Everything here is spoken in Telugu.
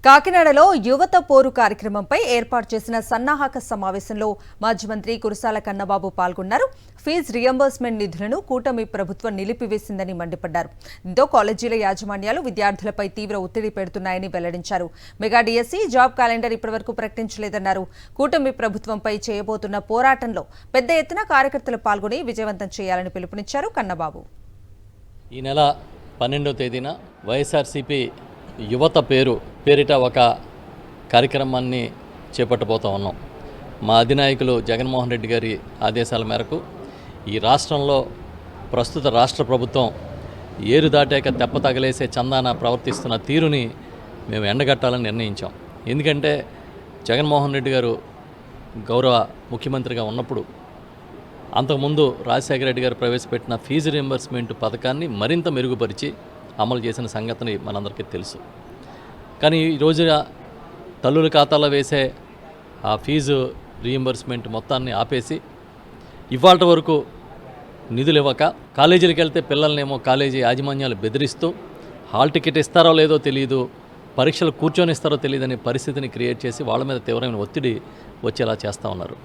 కాకినాడలో యువత పోరు కార్యక్రమంపై ఏర్పాటు చేసిన సన్నాహక సమావేశంలో మాజీ మంత్రి కురసాల కన్నబాబు పాల్గొన్నారు. ఫీజు రియంబర్స్మెంట్ నిధులను కూటమి ప్రభుత్వం నిలిపివేసిందని మండిపడ్డారు. దీంతో కాలేజీల యాజమాన్యాలు విద్యార్థులపై తీవ్ర ఒత్తిడి పెడుతున్నాయని వెల్లడించారు. మెగా డిఎస్సి జాబ్ క్యాలెండర్ ఇప్పటివరకు ప్రకటించలేదన్నారు. కూటమి ప్రభుత్వంపై చేయబోతున్న పోరాటంలో పెద్ద ఎత్తున కార్యకర్తలు పాల్గొని విజయవంతం చేయాలని పిలుపునిచ్చారు కన్నబాబు. ఈ నెల 12వ తేదీన వైఎస్ఆర్సీపీ యువత పేరిట ఒక కార్యక్రమాన్ని చేపట్టబోతూ ఉన్నాం. మా అధినాయకులు జగన్మోహన్ రెడ్డి గారి ఆదేశాల మేరకు ఈ రాష్ట్రంలో ప్రస్తుత రాష్ట్ర ప్రభుత్వం ఏరు దాటాక తెప్ప తగలేసే చందాన ప్రవర్తిస్తున్న తీరుని మేము ఎండగట్టాలని నిర్ణయించాం. ఎందుకంటే జగన్మోహన్ రెడ్డి గారు గౌరవ ముఖ్యమంత్రిగా ఉన్నప్పుడు అంతకుముందు రాజశేఖర రెడ్డి గారు ప్రవేశపెట్టిన ఫీజు రియంబర్స్మెంట్ పథకాన్ని మరింత మెరుగుపరిచి అమలు చేసిన సంగతిని మనందరికీ తెలుసు. కానీ ఈ రోజున తల్లుల ఖాతాలో వేసే ఆ ఫీజు రియంబర్స్మెంట్ మొత్తాన్ని ఆపేసి ఇవాళ వరకు నిధులు ఇవ్వక కాలేజీలకు వెళ్తే పిల్లల్నేమో కాలేజీ యాజమాన్యాలు బెదిరిస్తూ హాల్ టికెట్ ఇస్తారో లేదో తెలియదు, పరీక్షలు కూర్చొని ఇస్తారో తెలియదనే పరిస్థితిని క్రియేట్ చేసి వాళ్ళ మీద తీవ్రమైన ఒత్తిడి వచ్చేలా చేస్తూ ఉన్నారు.